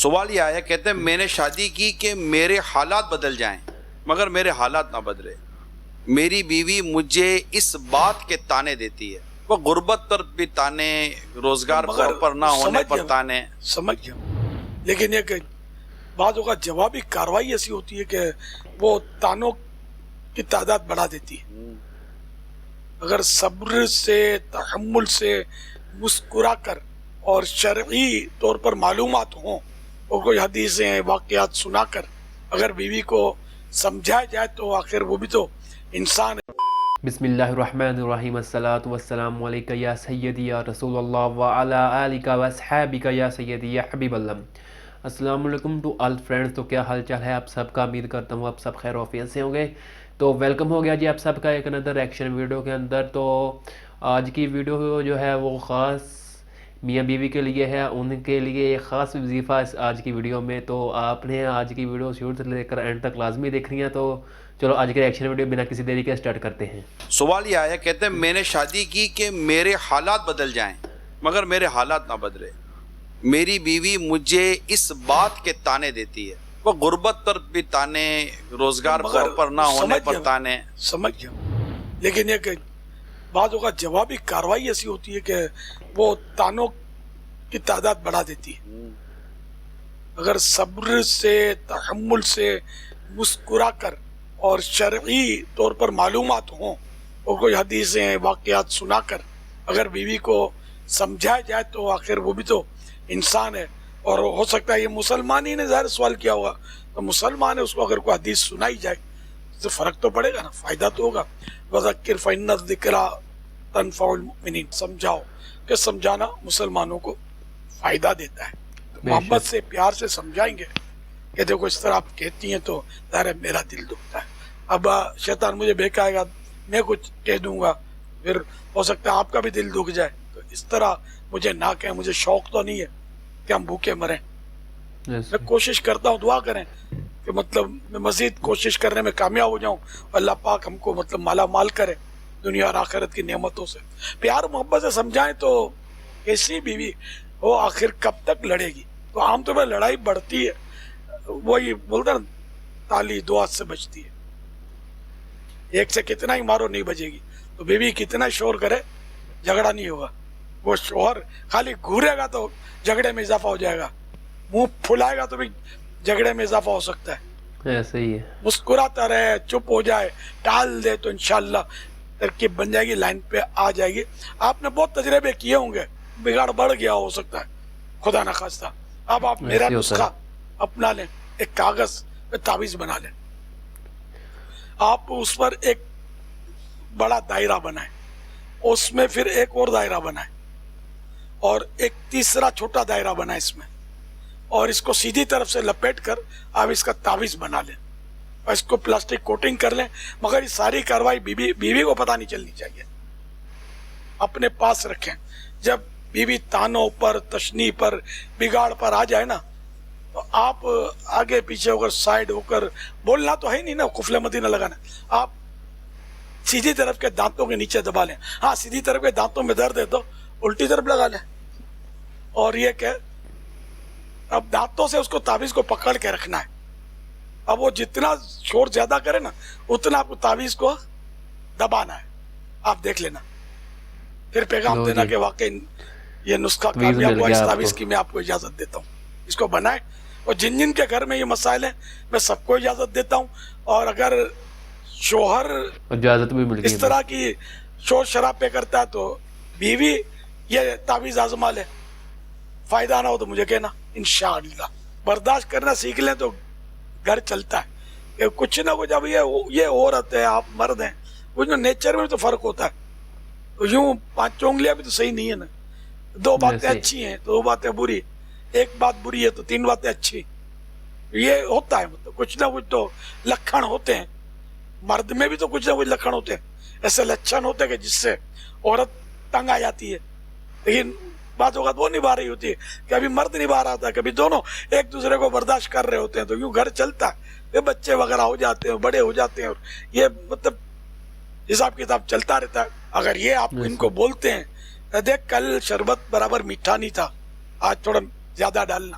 سوال یہ آیا، کہتے ہیں میں نے شادی کی کہ میرے حالات بدل جائیں مگر میرے حالات نہ بدلے. میری بیوی مجھے اس بات کے تانے دیتی ہے، وہ غربت پر بھی تانے، روزگار پر نہ ہونے پر تانے. سمجھ گیا، لیکن یہ کہ بعض اوقات جوابی کاروائی ایسی ہوتی ہے کہ وہ تانوں کی تعداد بڑھا دیتی ہے. اگر صبر سے، تحمل سے، مسکرا کر اور شرعی طور پر معلومات ہوں اور کوئی حدیثیں، واقعات سنا کر اگر بیوی کو سمجھایا جائے تو آخر وہ بھی تو انسان ہے. بسم اللہ الرحمن الرحیم. الصلاۃ والسلام علیکہ یا سیدی یا رسول اللہ وعلی آلک واصحابک یا سیدی یا حبیب اللہ. السلام علیکم ٹو آل فرینڈز. تو کیا حال چال ہے آپ سب کا؟ امید کرتا ہوں آپ سب خیر و عافیت سے ہوں گے. تو ویلکم ہو گیا جی آپ سب کا ایک اندر ایکشن ویڈیو کے اندر. تو آج کی ویڈیو جو ہے وہ خاص میاں بیوی کے لیے ہے، ان کے لیے ایک خاص وظیفہ آج کی ویڈیو میں. تو آپ نے آج کی ویڈیو شروع سے لے کر اینڈ تک لازمی دیکھنی ہے. تو چلو آج کے ایکشن ویڈیو بنا کسی دیری کے سٹارٹ کرتے ہیں. سوال یہ آیا، کہتے ہیں میں نے شادی کی کہ میرے حالات بدل جائیں مگر میرے حالات نہ بدلے. میری بیوی مجھے اس بات کے تانے دیتی ہے، وہ غربت پر بھی تانے، روزگار پر نہ ہونے پر تانے. سمجھ گیا، لیکن یہ کہ بعض اوقات جوابی کاروائی ایسی ہوتی ہے کہ وہ تانوں کی تعداد بڑھا دیتی ہے. اگر صبر سے، تحمل سے، مسکرا کر اور شرعی طور پر معلومات ہوں اور کوئی حدیثیں، واقعات سنا کر اگر بیوی کو سمجھایا جائے تو آخر وہ بھی تو انسان ہے. اور ہو سکتا ہے یہ مسلمان ہی نے ظاہر سوال کیا ہوگا، تو مسلمان ہے، اس کو اگر کوئی حدیث سنائی جائے تو فرق تو پڑے گا نا، فائدہ تو ہوگا. وذکر فإن الذکریٰ تنفع المؤمنین. سمجھاؤ کہ سمجھانا مسلمانوں کو فائدہ دیتا ہے. محبت سے، پیار سے سمجھائیں گے کہ دیکھو اس طرح آپ کہتی ہیں تو ظاہر ہے میرا دل دکھتا ہے. اب شیطان مجھے بہکائے گا، میں کچھ کہہ دوں گا، پھر ہو سکتا ہے آپ کا بھی دل دکھ جائے. تو اس طرح مجھے نہ کہیں، مجھے شوق تو نہیں ہے کہ ہم بھوکے مریں. میں کوشش کرتا ہوں، دعا کریں کہ مطلب میں مزید کوشش کرنے میں کامیاب ہو جاؤں، اللہ پاک ہم کو مطلب مالا مال کرے دنیا اور آخرت کی نعمتوں سے. پیار محبت سے سمجھائیں تو ایسی بیوی وہ آخر کب تک لڑے گی؟ تو عام طور پر لڑائی بڑھتی ہے، وہی بولتا نا تالی دو ہاتھ سے بجتی ہے، ایک سے کتنا ہی مارو نہیں بجے گی. تو بیوی کتنا شور کرے جھگڑا نہیں ہوگا. وہ شوہر خالی گھورے گا تو جھگڑے میں اضافہ ہو جائے گا، منہ پھلائے گا تو بھی جھگڑے میں اضافہ ہو سکتا ہے. ایسے ہی ہے، مسکراتا رہے، چپ ہو جائے، ٹال دے تو انشاءاللہ ترکیب بن جائے گی، لائن پہ آ جائے گی. آپ نے بہت تجربے کیے ہوں گے، بگاڑ بڑھ گیا ہو سکتا ہے، خدا نہ خواستہ. اب آپ میرا نسخہ اپنا لیں، ایک کاغذ پہ تعویذ بنا لیں، آپ اس پر ایک بڑا دائرہ بنائیں، اس میں پھر ایک اور دائرہ بنائیں اور ایک تیسرا چھوٹا دائرہ بنائیں اس میں، اور اس کو سیدھی طرف سے لپیٹ کر آپ اس کا تعویذ بنا لیں اور اس کو پلاسٹک کوٹنگ کر لیں. مگر یہ ساری کاروائی بیوی کو پتہ نہیں چلنی چاہیے، اپنے پاس رکھیں. جب بیوی تانوں پر، تشنیع پر، بگاڑ پر آ جائے نا تو آپ آگے پیچھے ہو کر، سائڈ ہو کر، بولنا تو ہے نہیں نا، قفل مدینہ لگانا. آپ سیدھی طرف کے دانتوں کے نیچے دبا لیں. ہاں سیدھی طرف کے دانتوں میں درد ہے تو الٹی طرف لگا لیں. اور یہ کہ اب دانتوں سے اس کو تعویذ کو پکڑ کے رکھنا ہے. اب وہ جتنا شور زیادہ کرے نا اتنا آپ کو تعویذ کو دبانا ہے. آپ دیکھ لینا، پھر پیغام دینا کہ واقعی یہ نسخہ کامیاب ہوا. اس تعویذ کی میں آپ کو اجازت دیتا ہوں، اس کو بنائیں. اور جن جن کے گھر میں یہ مسائل ہیں میں سب کو اجازت دیتا ہوں. اور اگر شوہر اجازت بھی مل گئی اس طرح کی شور شراب پہ کرتا ہے تو بیوی یہ تعویذ آزما لے. فائدہ نہ ہو تو مجھے کہنا، انشاءاللہ. برداشت کرنا سیکھ لیں تو گھر چلتا ہے. کہ کچھ نہ کچھ، اب یہ عورت ہے، آپ مرد ہیں، کچھ نہ نیچر میں تو فرق ہوتا ہے. تو یوں 5 انگلیاں بھی تو صحیح نہیں ہے نا. 2 باتیں اچھی ہیں تو 2 باتیں بری، 1 بات بری ہے تو 3 باتیں اچھی. یہ ہوتا ہے، مطلب کچھ نہ کچھ تو لکھن ہوتے ہیں. مرد میں بھی تو کچھ نہ کچھ لکھن ہوتے ہیں، ایسے لچھن ہوتے ہیں کہ جس سے عورت تنگ آ جاتی ہے. لیکن بعض اوقات وہ نبھا رہی ہوتی ہے، کبھی مرد نبھا رہا تھا، کبھی دونوں ایک دوسرے کو برداشت کر رہے ہوتے ہیں. تو یوں گھر چلتا ہے. یہ بچے وغیرہ ہو جاتے ہیں، بڑے ہو جاتے ہیں، اور یہ مطلب حساب کتاب چلتا رہتا ہے. اگر یہ آپ ان کو بولتے ہیں، دیکھ کل شربت برابر میٹھا نہیں تھا، آج تھوڑا زیادہ ڈالنا،